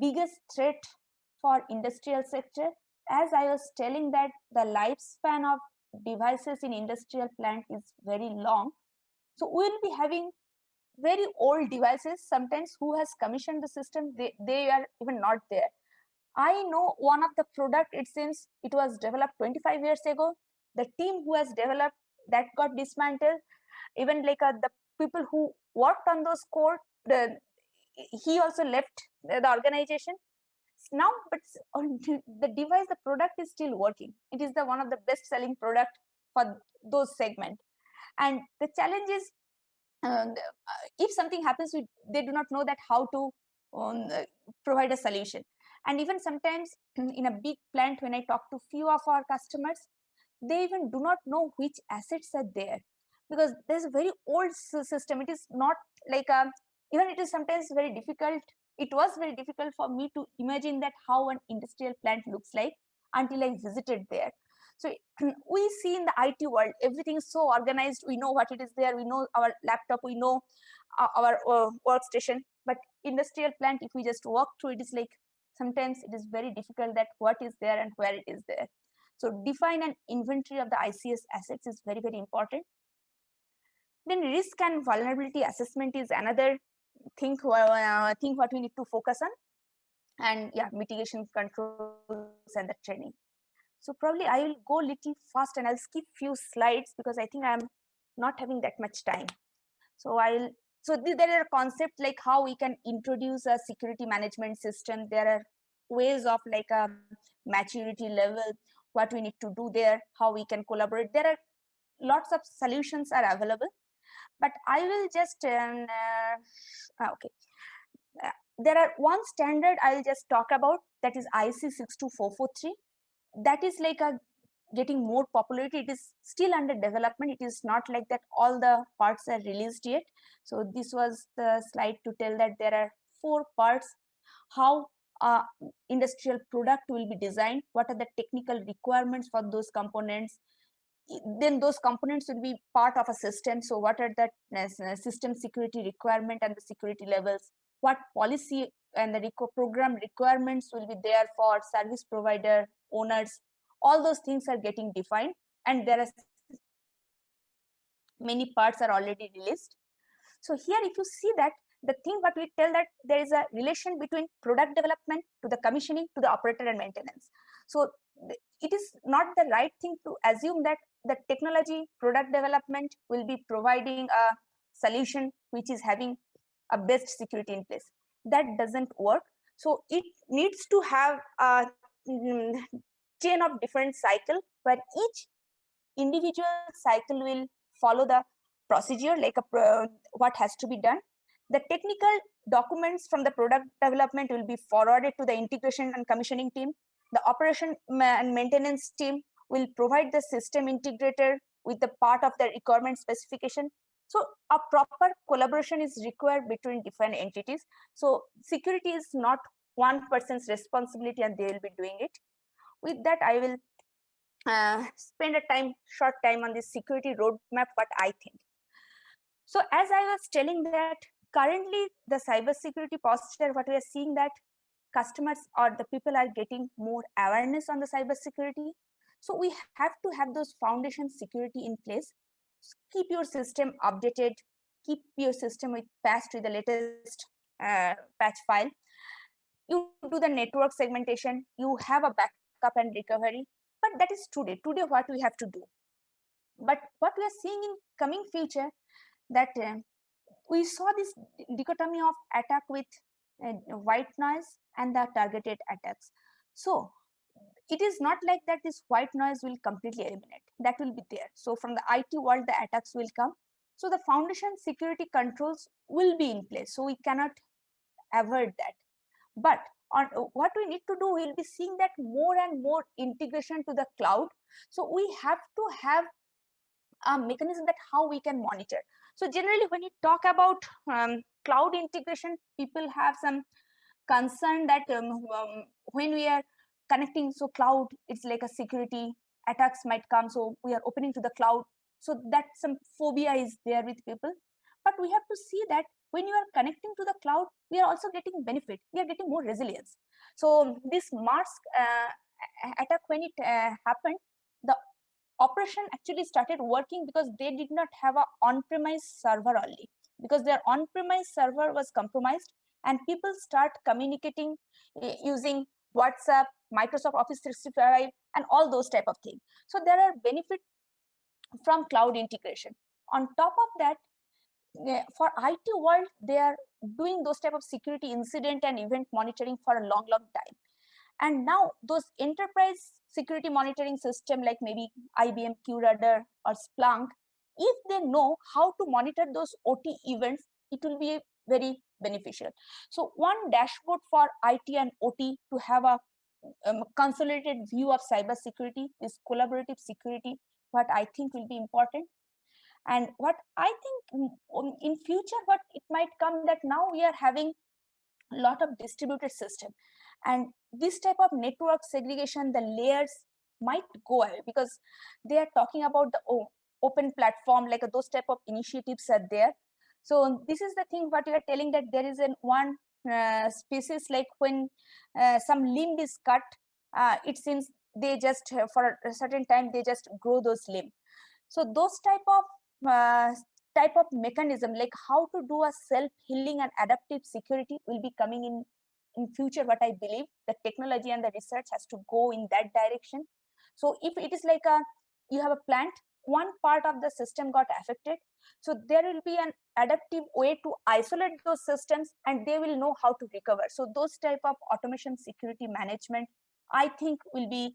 biggest threat for industrial sector. As I was telling that the lifespan of devices in industrial plant is very long. So we will be having very old devices sometimes who has commissioned the system, they are even not there. I know one of the product, it seems it was developed 25 years ago. The team who has developed that got dismantled. Even like the people who worked on those code, he also left the organization now. But the device, the product is still working. It is the one of the best selling product for those segment. And the challenge is, if something happens, they do not know that how to provide a solution. And even sometimes in a big plant, when I talk to few of our customers, they even do not know which assets are there, because there's a very old system. It is not like even it is sometimes very difficult. It was very difficult for me to imagine that how an industrial plant looks like until I visited there. So we see in the IT world, everything is so organized. We know what it is there. We know our laptop. We know our workstation. But industrial plant, if we just walk through, it is like sometimes it is very difficult that what is there and where it is there. So define an inventory of the ICS assets is very, very important. Then risk and vulnerability assessment is another thing what we need to focus on. And yeah, mitigation controls and the training. So probably I will go little fast and I'll skip few slides because I think I'm not having that much time. So there are concepts like how we can introduce a security management system. There are ways of like a maturity level, what we need to do there, how we can collaborate. There are lots of solutions are available, but I will just, okay. There are one standard I'll just talk about, that is IEC 62443. That is like a getting more popularity. It is still under development. It is not like that all the parts are released yet. So this was the slide to tell that there are 4 parts, how industrial product will be designed, what are the technical requirements for those components. Then those components will be part of a system. So what are the system security requirement and the security levels, what policy and the program requirements will be there for service provider, owners. All those things are getting defined, and there are many parts are already released. So here, if you see that, the thing what we tell that there is a relation between product development to the commissioning to the operator and maintenance. So it is not the right thing to assume that the technology product development will be providing a solution which is having a best security in place. That doesn't work. So it needs to have a chain of different cycle where each individual cycle will follow the procedure, like what has to be done. The technical documents from the product development will be forwarded to the integration and commissioning team. The operation and maintenance team will provide the system integrator with the part of the requirement specification. So a proper collaboration is required between different entities. So security is not one person's responsibility and they will be doing it. With that, I will spend a short time on this security roadmap, what I think. So as I was telling that currently the cybersecurity posture, what we are seeing that customers or the people are getting more awareness on the cybersecurity. So we have to have those foundation security in place. Keep your system updated, keep your system with patched with the latest patch file. You do the network segmentation, you have a backup and recovery. But that is today what we have to do. But what we are seeing in coming future, that we saw this dichotomy of attack with white noise and the targeted attacks. So it is not like that this white noise will completely eliminate. That will be there. So from the IT world, the attacks will come. So the foundation security controls will be in place. So we cannot avoid that. But on what we need to do, we'll be seeing that more and more integration to the cloud. So we have to have a mechanism that how we can monitor. So generally, when you talk about cloud integration, people have some concern that when we are connecting, so cloud, it's like a security attacks might come, so we are opening to the cloud, so that some phobia is there with people. But we have to see that when you are connecting to the cloud, we are also getting benefit, we are getting more resilience. So this Mars attack, when it happened, the operation actually started working because they did not have a on-premise server only, because their on-premise server was compromised, and people start communicating using WhatsApp, Microsoft Office 365, and all those type of things. So there are benefits from cloud integration. On top of that, for IT world, they are doing those type of security incident and event monitoring for a long time. And now those enterprise security monitoring system like maybe IBM QRadar or Splunk, if they know how to monitor those OT events, it will be very beneficial. So one dashboard for IT and OT to have a consolidated view of cybersecurity, is collaborative security, what I think will be important. And what I think in future, what it might come, that now we are having a lot of distributed system, and this type of network segregation, the layers might go away, because they are talking about the open platform, like those type of initiatives are there. So this is the thing what you are telling, that there is an one species, like when some limb is cut, it seems they just for a certain time they just grow those limb. So those type of mechanism, like how to do a self-healing and adaptive security, will be coming in future. What I believe, the technology and the research has to go in that direction. So if it is like you have a plant, one part of the system got affected, so there will be an adaptive way to isolate those systems, and they will know how to recover. So those type of automation security management, I think, will be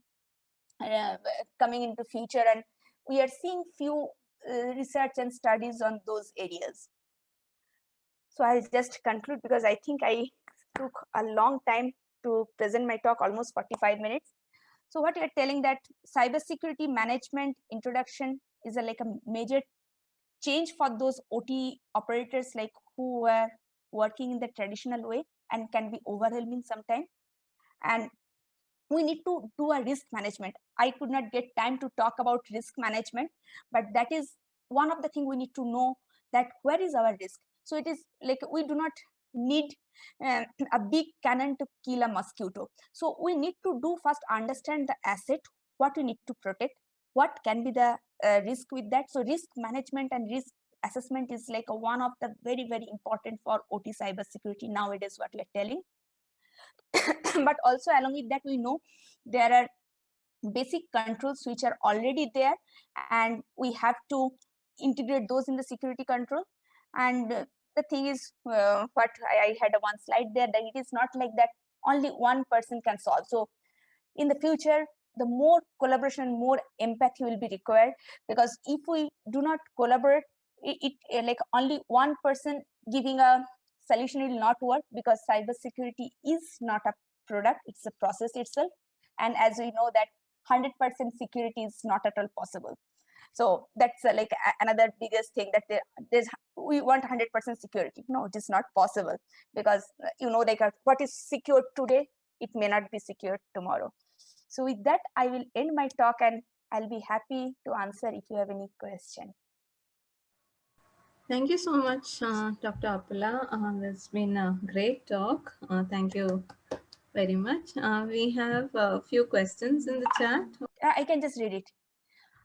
coming into future, and we are seeing few research and studies on those areas. So I'll just conclude, because I think I took a long time to present my talk, almost 45 minutes. So what you're telling, that cybersecurity management introduction is like a major change for those OT operators, like who were working in the traditional way and can be overwhelming sometimes. And we need to do a risk management. I could not get time to talk about risk management, but that is one of the things we need to know, that where is our risk. So it is like we do not need a big cannon to kill a mosquito. So we need to do first understand the asset, what we need to protect, what can be the risk with that. So risk management and risk assessment is like one of the very important for OT cybersecurity nowadays, what we're telling. But also along with that, we know there are basic controls which are already there, and we have to integrate those in the security control. And the thing is, what I had one slide there, that it is not like that only one person can solve. So in the future, the more collaboration, more empathy will be required, because if we do not collaborate, like only one person giving a solution will not work, because cybersecurity is not a product, it's a process itself. And as we know that 100% security is not at all possible. So that's like another biggest thing, that we want 100% security. No, it is not possible, because like what is secure today, it may not be secure tomorrow. So with that, I will end my talk, and I'll be happy to answer if you have any question. Thank you so much, Dr. Appala. It's been a great talk. Thank you very much. We have a few questions in the chat. I can just read it.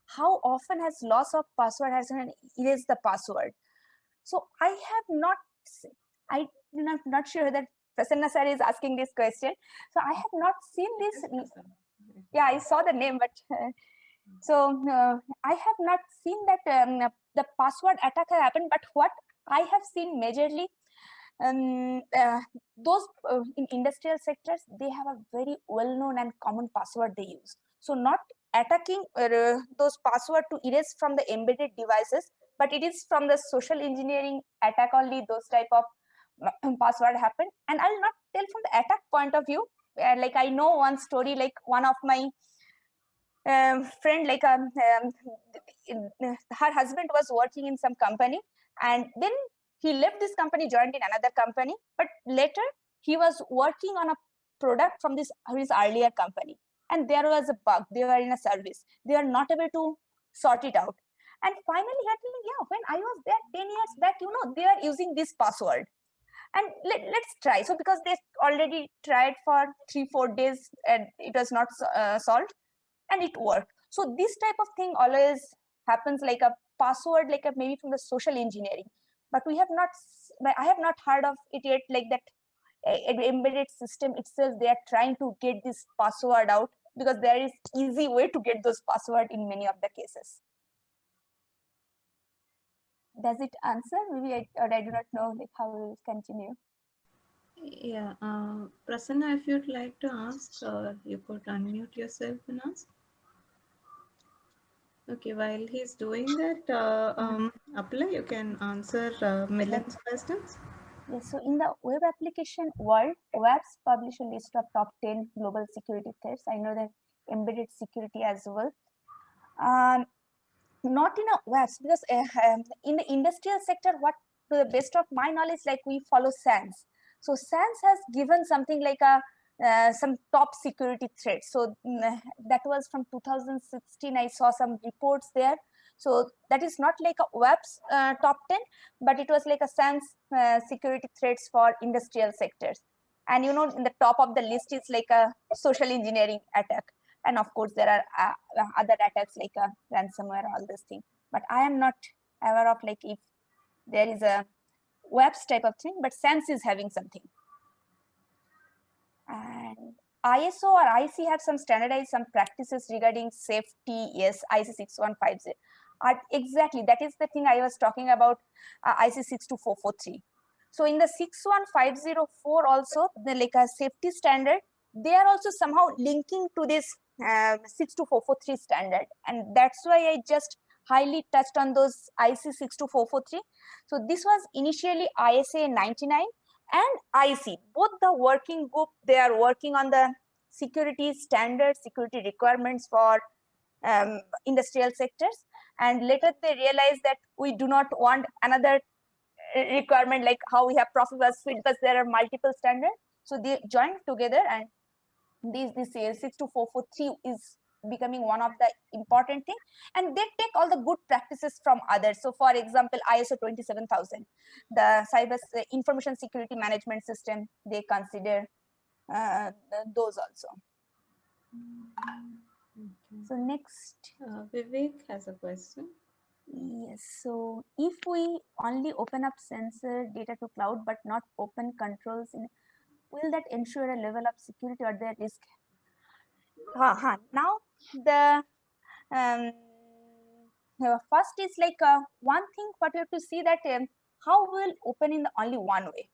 How often has loss of password has erased the password? So I have not, I'm not sure that Prasanna sir is asking this question. So I have not seen this. Yeah, I saw the name, but I have not seen that the password attack has happened. But what I have seen majorly, those in industrial sectors, they have a very well-known and common password they use. So not attacking those password to erase from the embedded devices, but it is from the social engineering attack only those type of password happen. And I'll not tell from the attack point of view. Like I know one story, like one of my friend, like her husband was working in some company, and then he left this company, joined in another company, but later he was working on a product from this his earlier company, and there was a bug. They were in a service, they were not able to sort it out, and finally he had to, yeah, when I was there 10 years back, they are using this password, and let's try. So because they already tried for 3-4 days and it was not solved, and it worked. So this type of thing always happens, like a password, like a maybe from the social engineering, but we have not, I have not heard of it yet, like that embedded system itself, they are trying to get this password out, because there is easy way to get those password in many of the cases. Does it answer? Maybe I do not know like how we will continue. Yeah, Prasanna, if you'd like to ask, you could unmute yourself and ask. Okay, while he's doing that, Apply, you can answer Milan's questions. Yes, so in the web application world, WAPS publish a list of top 10 global security threats. I know that embedded security as well. Not in a WAPS, because in the industrial sector, what to the best of my knowledge, like we follow SANS. So SANS has given something like a some top security threats. So that was from 2016. I saw some reports there. So that is not like a WAPS top 10, but it was like a SANS security threats for industrial sectors. And in the top of the list is like a social engineering attack. And of course, there are other attacks like ransomware, all this thing. But I am not aware of like if there is a WAPS type of thing, but SANS is having something. And ISO or IC have some standardized some practices regarding safety. Yes, IC 6150. Exactly, that is the thing I was talking about, IC 62443. So in the 61504 also, the like a safety standard, they are also somehow linking to this 62443 standard, and that's why I just highly touched on those IC 62443. So this was initially ISA 99 and IC, both the working group, they are working on the security standards, security requirements for industrial sectors, and later they realized that we do not want another requirement like how we have Profibus suite, because there are multiple standards. So they joined together, and this 62443 is becoming one of the important thing, and they take all the good practices from others. So for example, ISO 27000, the cyber information security management system, they consider those also. Okay. So next, Vivek has a question. yes, so if we only open up sensor data to cloud but not open controls, will that ensure a level of security or the risk? Now the first is like one thing what you have to see that how will open in the only one way.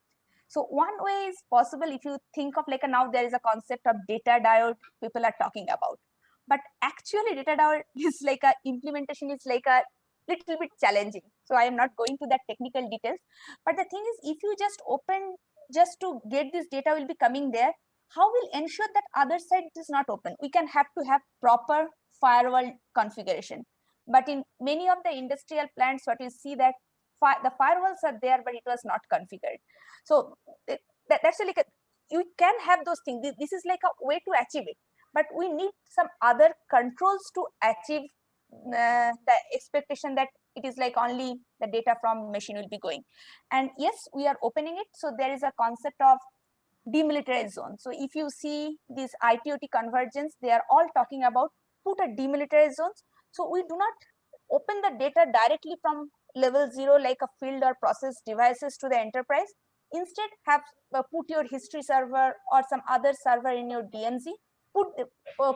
So one way is possible if you think of like now there is a concept of data diode people are talking about, but actually data diode is like a implementation is like a little bit challenging. So I am not going to that technical details, but the thing is if you just open just to get this data will be coming there, how will ensure that other side is not open? We can have to have proper firewall configuration, but in many of the industrial plants what you see that the firewalls are there but it was not configured. So that's like you can have those things. This is like a way to achieve it, but we need some other controls to achieve the expectation that it is like only the data from machine will be going. And yes, we are opening it. So there is a concept of demilitarized zone. So if you see this IT/OT convergence, they are all talking about put a demilitarized zones. So we do not open the data directly from level 0 like a field or process devices to the enterprise. Instead, have put your history server or some other server in your DMZ,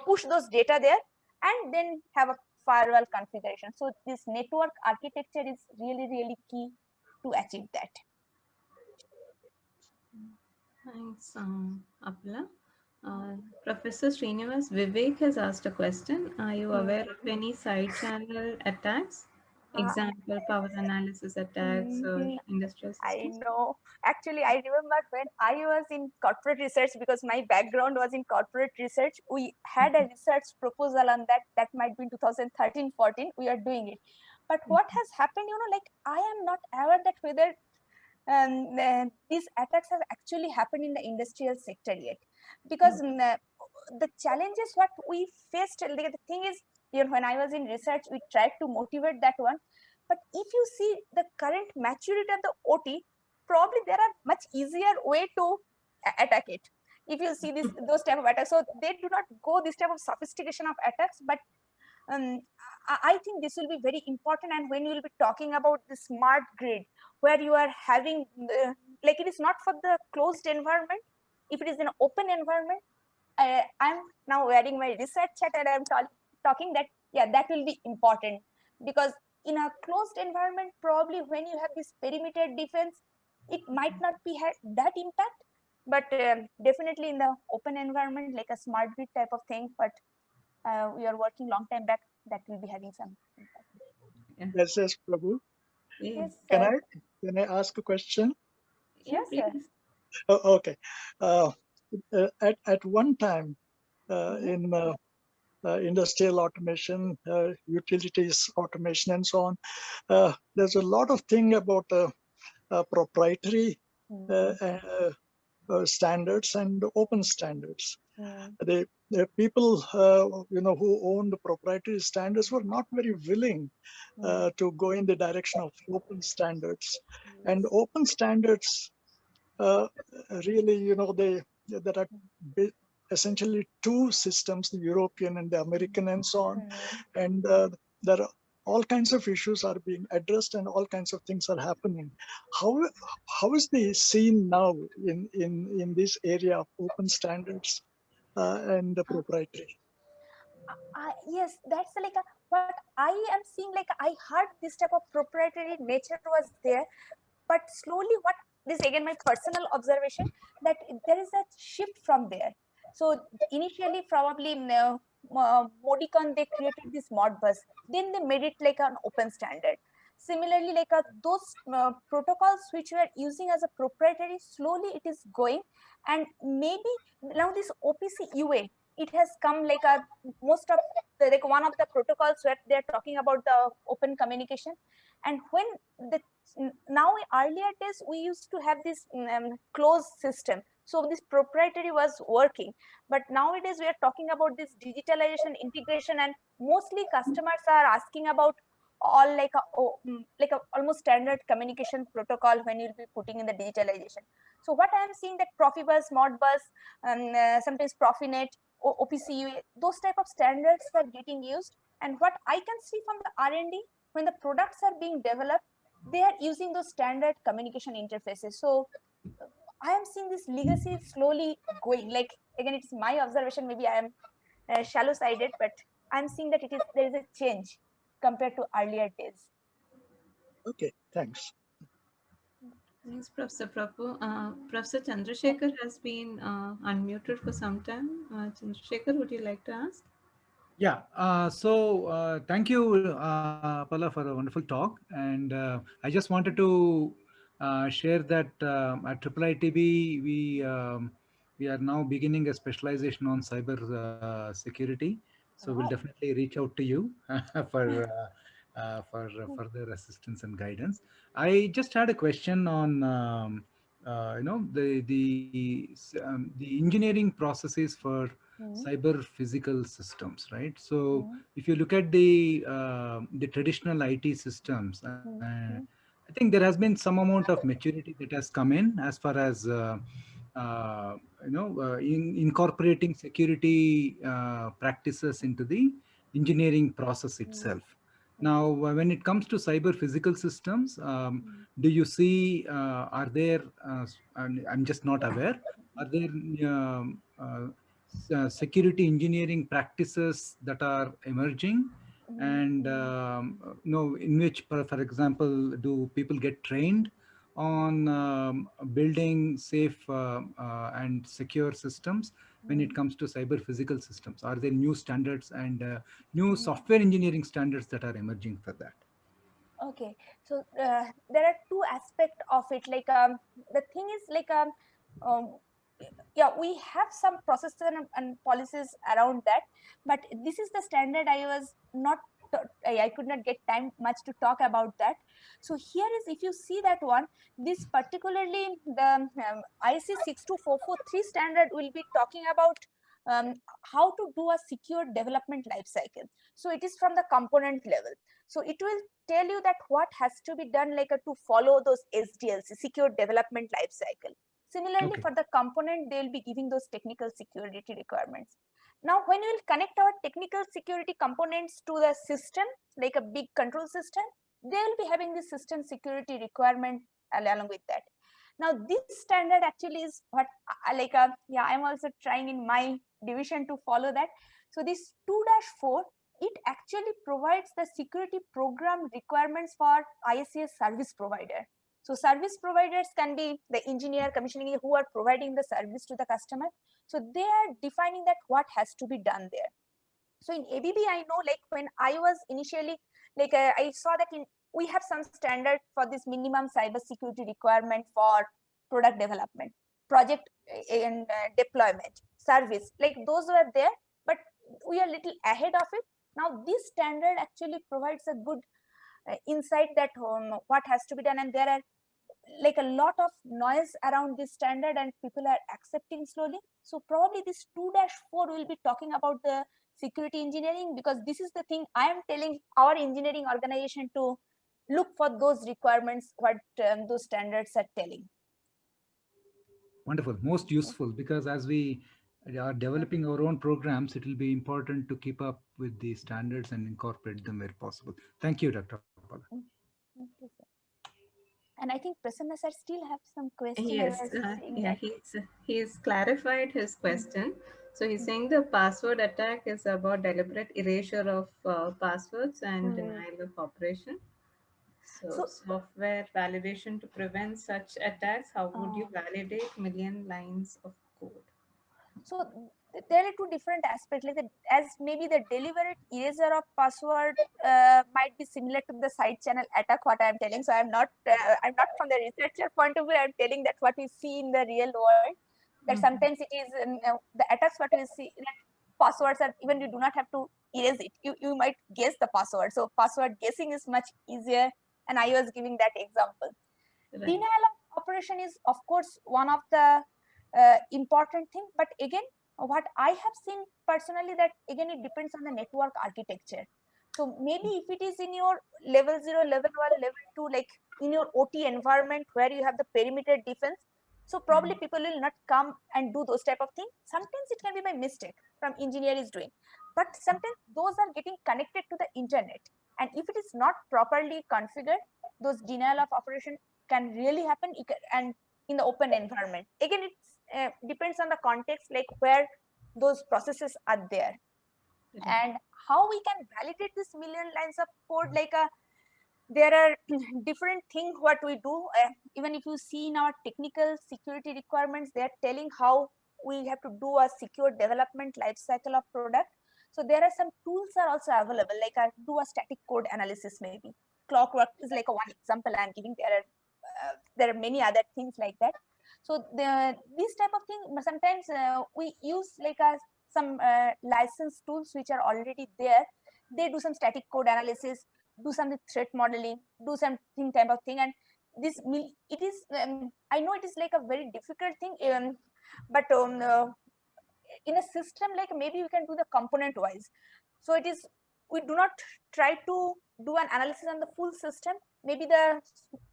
push those data there, and then have a firewall configuration. So this network architecture is really, really key to achieve that. Thanks, Apla. Professor Srinivas, Vivek has asked a question. Are you aware of any side channel attacks? Uh, Example, power analysis attacks or industrial I systems? know. Actually, I remember when I was in corporate research, because my background was in corporate research, we had a research proposal on that. That might be in 2013-14. We are doing it. But what has happened, like I am not aware that whether these attacks have actually happened in the industrial sector yet. Because the challenges what we faced, the thing is, when I was in research, we tried to motivate that one. But if you see the current maturity of the OT, probably there are much easier way to attack it. If you see those type of attacks, so they do not go this type of sophistication of attacks, but um, I think this will be very important. And when you will be talking about the smart grid, where you are having, like it is not for the closed environment, if it is an open environment, I'm now wearing my research hat and I'm talking that, yeah, that will be important. Because in a closed environment, probably when you have this perimeter defense, it might not be had that impact, but definitely in the open environment, like a smart grid type of thing, but we are working long time back, that will be having some impact. Yeah. Yes, yes, Prabhu. Yeah. Yes, Can sir. I ask a question? Yeah, Yes, sir. please. Oh, okay. Uh, at one time Mhm. in industrial automation, utilities automation, and so on, there's a lot of thing about proprietary Mhm. standards and open standards. Mhm. The people who own the proprietary standards were not very willing Mhm. to go in the direction of open standards. And Yes. open standards uh, really, there are essentially two systems, the European and the American, and so on. Mhm. And there are all kinds of issues are being addressed, and all kinds of things are happening. How is the scene now in this area of open standards and the proprietary? Yes, that's like what I am seeing. Like I heard this type of proprietary nature was there, but slowly, what this again my personal observation, that there is a shift from there. So initially, probably Modicon they created this Modbus, then they made it like an open standard. Similarly, like those protocols which we are using as a proprietary, slowly it is going, and maybe now this OPC UA, it has come like a most of like one of the protocols where they are talking about the open communication. And when the now earlier days we used to have this closed system, so this proprietary was working, but nowadays we are talking about this digitalization integration, and mostly customers are asking about all like like a almost standard communication protocol when you'll be putting in the digitalization. So what I am seeing that Profibus, Modbus, sometimes Profinet, OPCU, those type of standards are getting used. And what I can see from the R&D, when the products are being developed, they are using those standard communication interfaces. So I am seeing this legacy slowly going. Like again, it's my observation. Maybe I am shallow-sided, but I'm seeing that there is a change compared to earlier days. Okay, thanks. Thanks, Professor Prabhu. Professor Chandrasekhar has been unmuted for some time. Chandrasekhar, would you like to ask? Yeah, thank you, Pala, for a wonderful talk. And I just wanted to share that at IIITB, we are now beginning a specialization on cyber security. So we'll Wow. definitely reach out to you for further assistance and guidance. I just had a question on the engineering processes for Mhm. cyber physical systems, right? So Mhm. if you look at the traditional IT systems, Mhm. I think there has been some amount of maturity that has come in as far as incorporating security practices into the engineering process itself. Now, when it comes to cyber physical systems, do you see, are there, I'm just not aware, are there security engineering practices that are emerging? And, in which, for example, do people get trained on building safe and secure systems when it comes to cyber physical systems? Are there new standards and new software engineering standards that are emerging for that? Okay, so there are two aspects of it. Like the thing is like um, yeah, we have some processes and policies around that, but this is the standard I was not. I could not get time much to talk about that. So here is, if you see that one, this particularly the IEC 62443 standard will be talking about how to do a secure development life cycle. So it is from the component level. So it will tell you that what has to be done, like to follow those SDLC, secure development life cycle. Similarly, Okay. for the component, they will be giving those technical security requirements. Now, when we will connect our technical security components to the system, like a big control system, they will be having the system security requirement along with that. Now, this standard actually is what yeah, I'm also trying in my division to follow that. So this 2-4, it actually provides the security program requirements for ISCS service provider. So service providers can be the engineer, commissioning who are providing the service to the customer. So they are defining that what has to be done there. So in ABB, I know, like when I was initially, like I saw that we have some standard for this minimum cyber security requirement for product development, project and deployment, service, like those were there, but we are little ahead of it. Now this standard actually provides a good insight that what has to be done, and there are like a lot of noise around this standard and people are accepting slowly. So probably this 2-4 will be talking about the security engineering, because this is the thing I am telling our engineering organization to look for those requirements, what those standards are telling. Wonderful, most useful, because as we are developing our own programs, it will be important to keep up with the standards and incorporate them where possible. Thank you, Dr. Pala. Okay, sir. And I think Prasanna sir still have some question. Yes, I was saying yeah, that. he's clarified his question. So he's saying the password attack is about deliberate erasure of passwords and denial of operation. So So software validation to prevent such attacks. How would you uh, validate million lines of code? so there are two different aspects, like as maybe the deliberate erasure of password might be similar to the side channel attack, what I'm telling. So I'm not from the researcher point of view, I'm telling that what we see in the real world, that sometimes it is the attacks what we see, that passwords are, even you do not have to erase it, you might guess the password. So password guessing is much easier, and I was giving that example. Right. Denial of operation is of course one of the important thing, but again what I have seen personally, that again it depends on the network architecture. So maybe if it is in your level 0, level 1, level 2, like in your OT environment where you have the perimeter defense, so probably people will not come and do those type of things. Sometimes it can be by mistake from engineer is doing, but sometimes those are getting connected to the internet, and if it is not properly configured, those denial of operation can really happen. And in the open environment, again it depends on the context, like where those processes are there. Right. And how we can validate this million lines of code, like there are different things what we do. Even if you see in our technical security requirements, they are telling how we have to do a secure development life cycle of product. So there are some tools are also available, like do a static code analysis. Maybe Clockwork is like a one example I'm giving. There are many other things like that. So these type of thing, sometimes we use like some license tools which are already there. They do some static code analysis, do some threat modeling, do something type of thing. And this it is I know it is like a very difficult thing, but in a system, like maybe we can do the component wise. So it is we do not try to do an analysis on the full system. Maybe the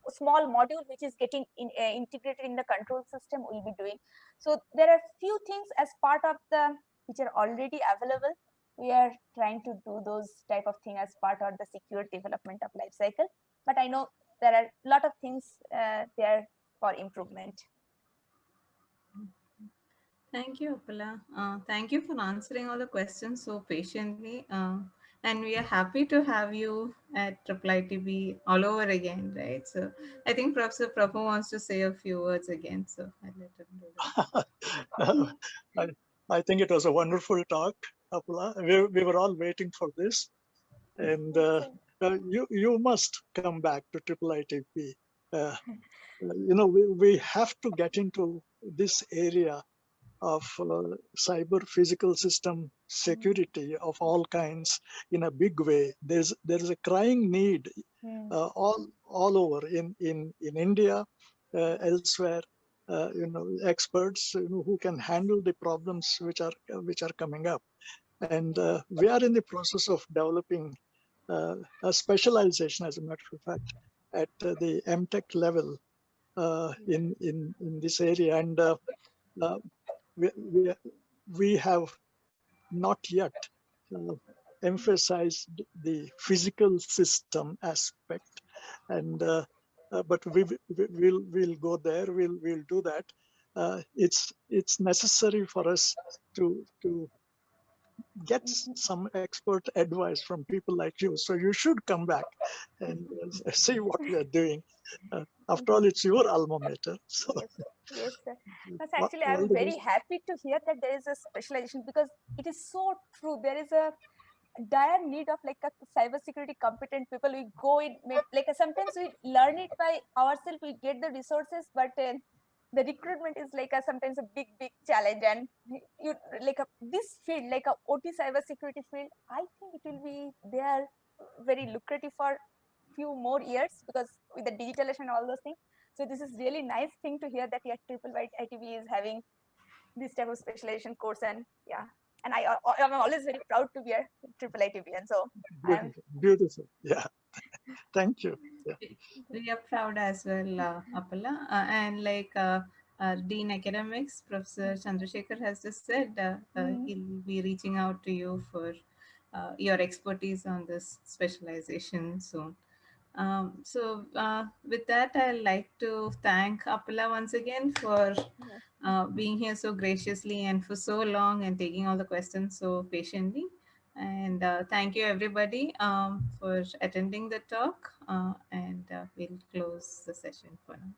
small module which is getting integrated in the control system will be doing. So there are few things as part of the which are already available. We are trying to do those type of thing as part of the secure development of life cycle. But I know there are a lot of things there for improvement. Thank you, Appala. Thank you for answering all the questions so patiently. And we are happy to have you at IIITB all over again, right? So I think Professor Prabhu wants to say a few words again, so I'll let him do that. I think it was a wonderful talk, Apula. We were all waiting for this. And you must come back to IIITB. We have to get into this area of cyber physical system security of all kinds in a big way. There's a crying need all over in India, elsewhere. Experts who can handle the problems which are coming up, and we are in the process of developing a specialization, as a matter of fact, at the MTech level in this area, and we have not yet emphasized the physical system aspect, and but we'll go there. We'll do that. It's necessary for us to get some expert advice from people like you. So you should come back and see what we are doing. After all, it's your alma mater. So. Yes, sir. That's actually, I'm very happy to hear that there is a specialization, because it is so true. There is a dire need of like a cybersecurity competent people. We go in, like sometimes we learn it by ourselves, we get the resources, but the recruitment is like sometimes a big challenge. And you like this field, like a OT cybersecurity field, I think it will be there very lucrative for few more years, because with the digitalization and all those things. So this is really nice thing to hear that your IIITB is having this type of specialization course, and yeah, and I'm always very proud to be a IIITB, and so beautiful. Yeah, thank you. Yeah. We are proud as well, Appala, and like our Dean Academics, Professor Chandrasekhar has just said, he'll be reaching out to you for your expertise on this specialization soon. With that, I'd like to thank Appala once again for being here so graciously and for so long and taking all the questions so patiently. And thank you everybody for attending the talk, and we'll close the session for now.